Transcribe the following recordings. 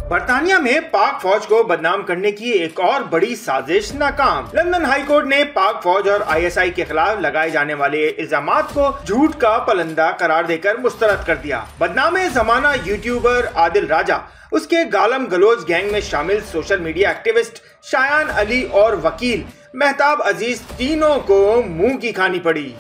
बर्तानिया में पाक फौज को बदनाम करने की एक और बड़ी साजिश नाकाम। लंदन हाई कोर्ट ने पाक फौज और आईएसआई के खिलाफ लगाए जाने वाले इल्जामात को झूठ का पलंदा करार देकर मुस्तरद कर दिया। बदनामे जमाना यूट्यूबर आदिल राजा, उसके गालम गलोच गैंग में शामिल social media activist Shayan Ali और वकील मेहताब अजीज, तीनों को मुंह की खानी पड़ी।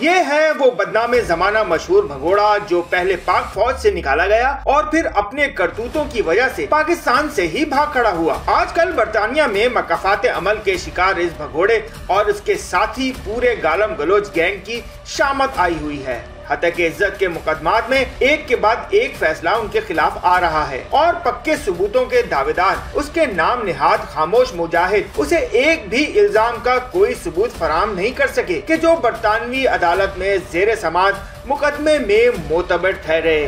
ये है वो बदनामे जमाना मशहूर भगोड़ा जो पहले पाक फौज से निकाला गया और फिर अपने करतूतों की वजह से पाकिस्तान से ही भाग खड़ा हुआ। आजकल बर्तानिया में मकाफाते अमल के शिकार इस भगोड़े और उसके साथी पूरे गालम गलोच गैंग की शामत आई हुई है। हत्या इज्जत के मुकदमात में एक के बाद एक फैसला उनके खिलाफ आ रहा है और पक्के सबूतों के दावेदार उसके नाम निहाद खामोश मुजाहिद उसे एक भी इल्जाम का कोई सबूत फराहम नहीं कर सके कि जो बरतानवी अदालत में जेर समाअत मुकदमे में मोतबर ठहरे।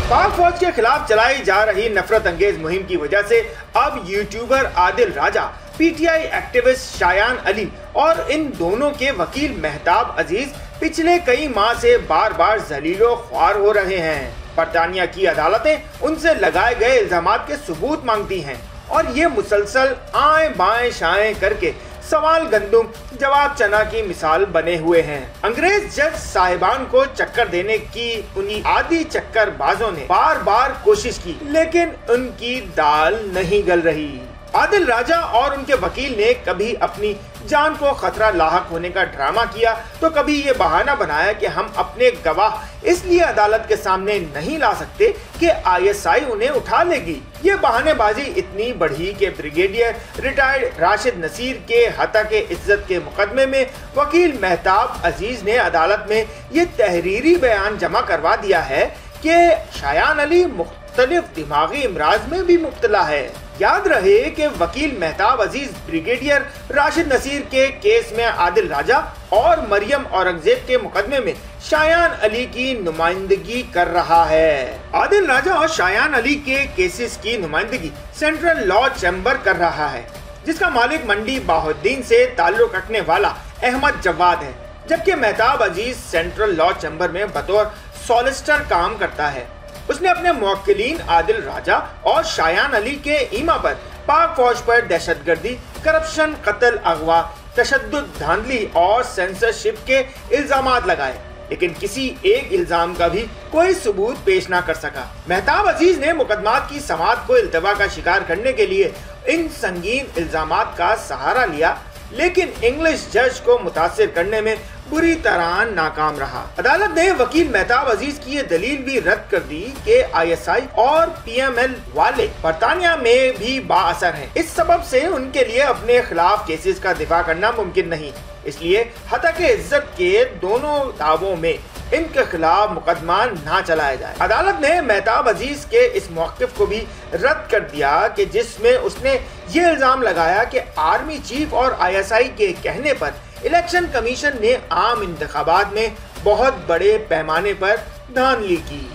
पाक फौज के खिलाफ चलाई जा रही नफरत अंगेज मुहिम की वजह से अब यूट्यूबर आदिल राजा, पीटीआई एक्टिविस्ट शायान अली और इन दोनों के वकील मेहताब अजीज पिछले कई माह से बार बार जलीलो ख्वार हो रहे हैं। बर्तानिया की अदालतें उनसे लगाए गए इल्जामात के सबूत मांगती हैं और ये मुसलसल आए बाएं शाएं करके सवाल गंदुम जवाब चना की मिसाल बने हुए हैं। अंग्रेज जज साहिबान को चक्कर देने की उन्हीं आदि चक्कर बाजों ने बार बार कोशिश की, लेकिन उनकी दाल नहीं गल रही। आदिल राजा और उनके वकील ने कभी अपनी जान को खतरा लाहक होने का ड्रामा किया तो कभी ये बहाना बनाया कि हम अपने गवाह इसलिए अदालत के सामने नहीं ला सकते कि आईएसआई उन्हें उठा लेगी। ये बहानेबाजी इतनी बढ़ी कि ब्रिगेडियर रिटायर्ड राशिद नसीर के हत्या के इज्जत के मुकदमे में वकील मेहताब अजीज ने अदालत में ये तहरीरी बयान जमा करवा दिया है कि शायान अली मुख्तलिफ दिमागी इमराज में भी मुब्तला है। याद रहे कि वकील मेहताब अजीज ब्रिगेडियर राशिद नसीर के केस में आदिल राजा और मरियम औरंगजेब के मुकदमे में शायान अली की नुमाइंदगी कर रहा है। आदिल राजा और शायान अली के केसेस की नुमाइंदगी सेंट्रल लॉ चैम्बर कर रहा है, जिसका मालिक मंडी बाहुद्दीन से ताल्लुक रखने वाला अहमद जवाद है, जबकि मेहताब अजीज सेंट्रल लॉ चैम्बर में बतौर सॉलिसिटर काम करता है। उसने अपने मुवक्किलीन आदिल राजा और शायान अली के ईमा पर पाक फौज पर दहशतगर्दी, करप्शन, कत्ल, अगवा, तशद्दुद, धांधली और सेंसरशिप के इल्जामात लगाए, लेकिन किसी एक इल्जाम का भी कोई सबूत पेश ना कर सका। मेहताब अजीज ने मुकदमात की समाअत को इल्तवा का शिकार करने के लिए इन संगीन इल्जामात का सहारा लिया, लेकिन इंग्लिश जज को मुतासिर करने में बुरी तरह नाकाम रहा। अदालत ने वकील मेहताब अजीज की ये दलील भी रद्द कर दी कि आईएसआई और पीएमएल वाले बर्तानिया में भी बाअसर हैं। इस सबब से उनके लिए अपने खिलाफ केसेस का दिफा करना मुमकिन नहीं, इसलिए हत्या के इज्जत के दोनों दावों में इनके खिलाफ मुकदमा ना चलाया जाए। अदालत ने मेहताब अजीज के इस मौक़िफ़ को भी रद्द कर दिया कि जिसमें उसने ये इल्जाम लगाया कि आर्मी चीफ और आईएसआई के कहने पर इलेक्शन कमीशन ने आम इंतखाबात में बहुत बड़े पैमाने पर धांधली की।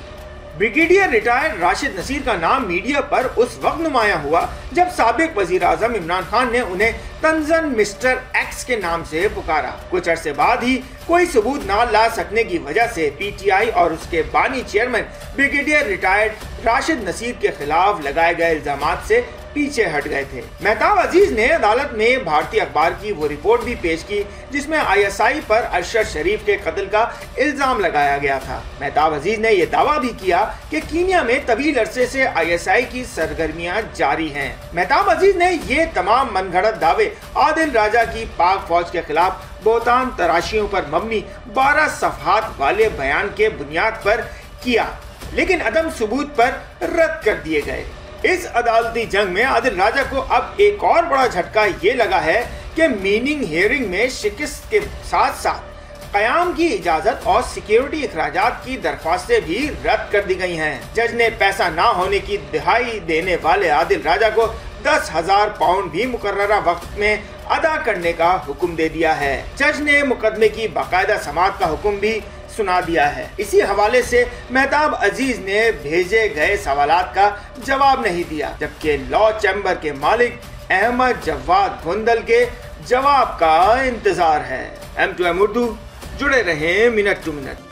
ब्रिगेडियर रिटायर्ड राशिद नसीर का नाम मीडिया पर उस वक्त नुमाया हुआ जब साबिक वजीर आजम इमरान खान ने उन्हें तंजन मिस्टर एक्स के नाम से पुकारा। कुछ अरसे बाद ही कोई सबूत न ला सकने की वजह से पीटीआई और उसके बानी chairman brigadier retired Rashid Naseer के खिलाफ लगाए गए इल्जामात से पीछे हट गए थे। मेहताब अजीज ने अदालत में भारतीय अखबार की वो रिपोर्ट भी पेश की जिसमें आईएसआई पर अरशद शरीफ के कत्ल का इल्जाम लगाया गया था। मेहताब अजीज ने यह दावा भी किया कि कीनिया में तवील अरसे से आईएसआई की सरगर्मियां जारी हैं। मेहताब अजीज ने ये तमाम मनगढ़ंत दावे आदिल राजा की पाक फौज के खिलाफ बोतान तराशियों पर मबनी 12 सफ़हात वाले बयान के बुनियाद पर किया, लेकिन अदम सबूत पर रद्द कर दिए गए। इस अदालती जंग में आदिल राजा को अब एक और बड़ा झटका ये लगा है कि मीनिंग हियरिंग में शिकस्त के साथ साथ कयाम की इजाजत और सिक्योरिटी अखराजात की दरख्वास्तें भी रद्द कर दी गई हैं। जज ने पैसा ना होने की दिहाई देने वाले आदिल राजा को 10,000 पाउंड भी मुकर्ररा वक्त में अदा करने का हुक्म दे दिया है। जज ने मुकदमे की बाकायदा समाअत का हुक्म भी सुना दिया है। इसी हवाले से मेहताब अजीज ने भेजे गए सवालात का जवाब नहीं दिया, जबकि लॉ चैम्बर के मालिक अहमद जवाद भुंदल के जवाब का इंतजार है। M2M उर्दू, जुड़े रहें मिनट टू मिनट।